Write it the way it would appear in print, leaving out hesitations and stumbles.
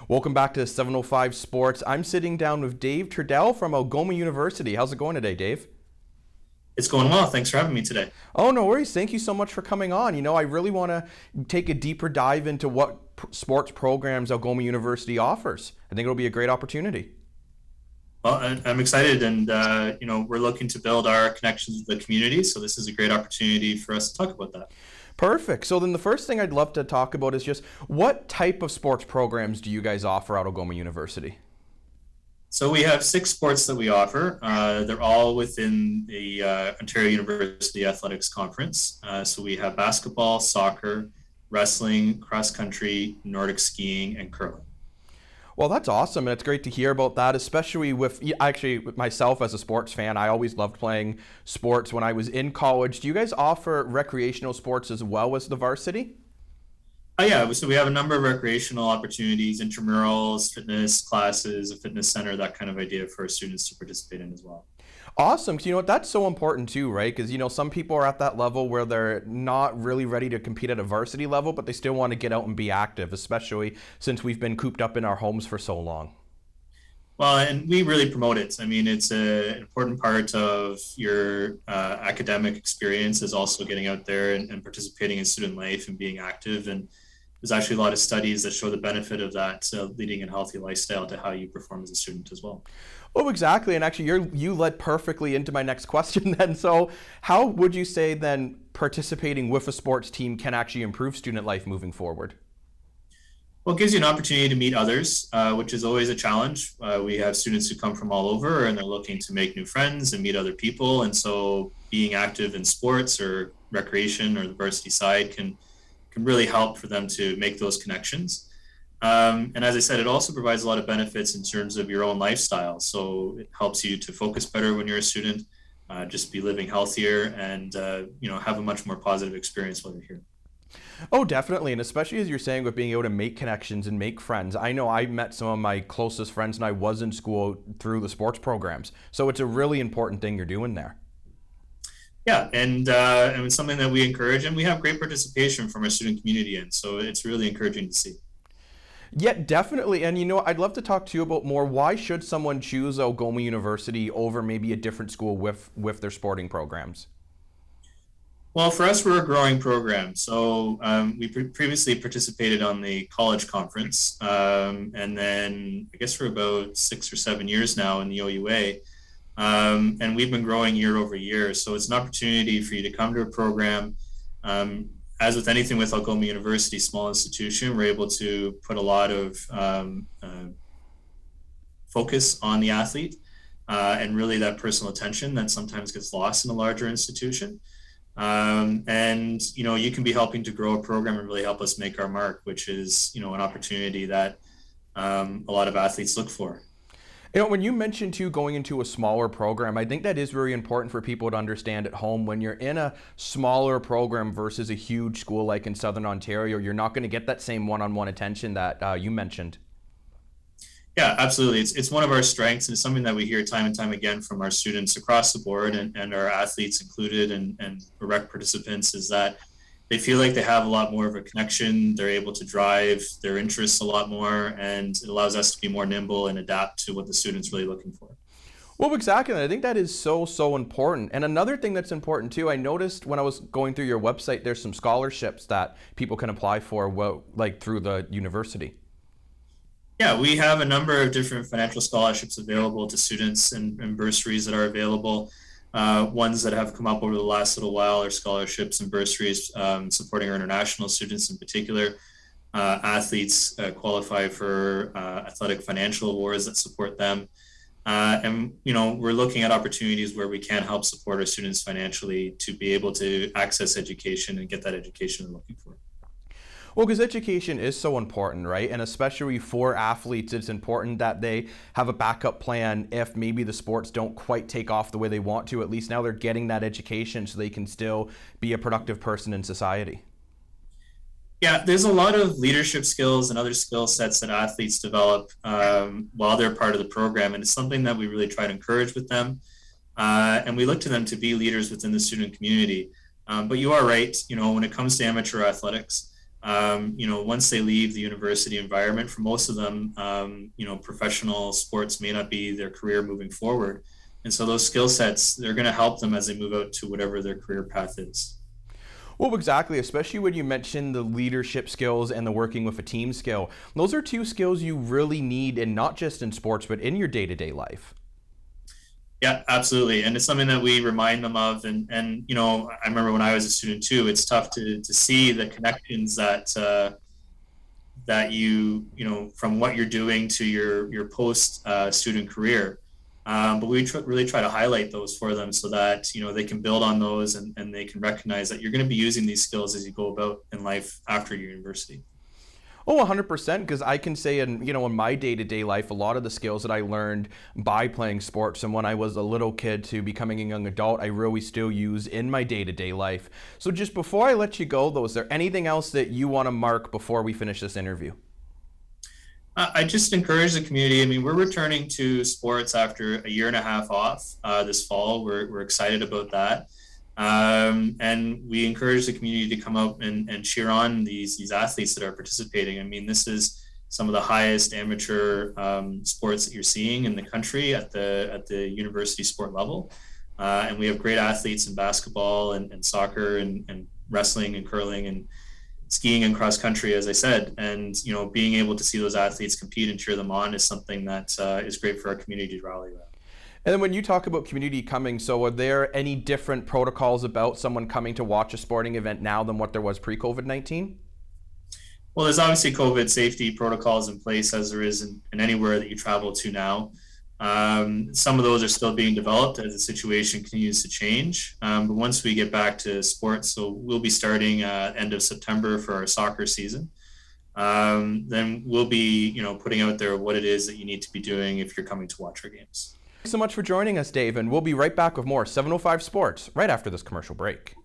Welcome back to 705 Sports. I'm sitting down with Dave Turdell from Algoma University. How's it going today, Dave? It's going well. Thanks for having me today. Oh, no worries. Thank you so much for coming on. I really want to take a deeper dive into what sports programs Algoma University offers. I think it'll be a great opportunity. Well, I'm excited, and we're looking to build our connections with the community. So this is a great opportunity for us to talk about that. Perfect. So then the first thing I'd love to talk about is just what type of sports programs do you guys offer at Algoma University? So we have 6 sports that we offer. They're all within the Ontario University Athletics Conference. So we have basketball, soccer, wrestling, cross country, Nordic skiing, and curling. Well, that's awesome, and it's great to hear about that, especially with myself as a sports fan. I always loved playing sports when I was in college. Do you guys offer recreational sports as well as the varsity? Yeah, so we have a number of recreational opportunities, intramurals, fitness classes, a fitness center, that kind of idea for our students to participate in as well. Awesome, because you know what, that's so important too, right? Because some people are at that level where they're not really ready to compete at a varsity level, but they still want to get out and be active, especially since we've been cooped up in our homes for so long. Well, and we really promote it. I mean, it's an important part of your academic experience is also getting out there and participating in student life and being active. And there's actually a lot of studies that show the benefit of that, leading a healthy lifestyle to how you perform as a student as well. Oh, exactly. And actually, you led perfectly into my next question then. So how would you say then participating with a sports team can actually improve student life moving forward? Well, it gives you an opportunity to meet others, which is always a challenge. We have students who come from all over and they're looking to make new friends and meet other people. And so being active in sports or recreation or the varsity side can really help for them to make those connections. And as I said, it also provides a lot of benefits in terms of your own lifestyle. So it helps you to focus better when you're a student, just be living healthier and, have a much more positive experience while you're here. Oh, definitely. And especially as you're saying with being able to make connections and make friends. I know I met some of my closest friends when I was in school through the sports programs. So it's a really important thing you're doing there. Yeah, and it's something that we encourage, and we have great participation from our student community, and so it's really encouraging to see. Yeah, definitely. And I'd love to talk to you about more. Why should someone choose Algoma University over maybe a different school with their sporting programs? Well, for us, we're a growing program. So we previously participated on the college conference, and then I guess for about 6 or 7 years now in the OUA. And we've been growing year over year. So it's an opportunity for you to come to a program. As with anything with Algoma University, small institution, we're able to put a lot of focus on the athlete and really that personal attention that sometimes gets lost in a larger institution. You can be helping to grow a program and really help us make our mark, which is, an opportunity that a lot of athletes look for. When you mentioned too going into a smaller program, I think that is very important for people to understand at home. When you're in a smaller program versus a huge school like in Southern Ontario, you're not going to get that same one-on-one attention that you mentioned. Yeah, absolutely. It's one of our strengths, and it's something that we hear time and time again from our students across the board and our athletes included and rec participants is that they feel like they have a lot more of a connection. They're able to drive their interests a lot more, and it allows us to be more nimble and adapt to what the student's really looking for. Well, exactly. I think that is so important. And another thing that's important too, I noticed when I was going through your website, there's some scholarships that people can apply for, like through the university. Yeah, we have a number of different financial scholarships available to students and bursaries that are available. Ones that have come up over the last little while are scholarships and bursaries supporting our international students in particular. Athletes qualify for athletic financial awards that support them. We're looking at opportunities where we can help support our students financially to be able to access education and get that education they're looking for. Well, because education is so important, right? And especially for athletes, it's important that they have a backup plan if maybe the sports don't quite take off the way they want to. At least now they're getting that education so they can still be a productive person in society. Yeah, there's a lot of leadership skills and other skill sets that athletes develop while they're part of the program. And it's something that we really try to encourage with them. And we look to them to be leaders within the student community. But you are right, when it comes to amateur athletics, Once they leave the university environment, for most of them, professional sports may not be their career moving forward. And so those skill sets, they're going to help them as they move out to whatever their career path is. Well, exactly, especially when you mention the leadership skills and the working with a team skill. Those are two skills you really need, and not just in sports, but in your day-to-day life. Yeah, absolutely. And it's something that we remind them of. And I remember when I was a student too, it's tough to see the connections that from what you're doing to your post student career. But we really try to highlight those for them so that, they can build on those and they can recognize that you're going to be using these skills as you go about in life after your university. Oh, 100%, because I can say in my day-to-day life, a lot of the skills that I learned by playing sports and when I was a little kid to becoming a young adult, I really still use in my day-to-day life. So just before I let you go, though, is there anything else that you want to mark before we finish this interview? I just encourage the community. I mean, we're returning to sports after a year and a half off this fall. We're excited about that. And we encourage the community to come out and cheer on these athletes that are participating. I mean, this is some of the highest amateur sports that you're seeing in the country at the university sport level. And we have great athletes in basketball and soccer and wrestling and curling and skiing and cross country, as I said. And, being able to see those athletes compete and cheer them on is something that is great for our community to rally around. And then when you talk about community coming, so are there any different protocols about someone coming to watch a sporting event now than what there was pre-COVID-19? Well, there's obviously COVID safety protocols in place as there is in anywhere that you travel to now. Some of those are still being developed as the situation continues to change. But once we get back to sports, so we'll be starting end of September for our soccer season. Then we'll be, putting out there what it is that you need to be doing if you're coming to watch our games. Thanks so much for joining us, Dave, and we'll be right back with more 705 Sports right after this commercial break.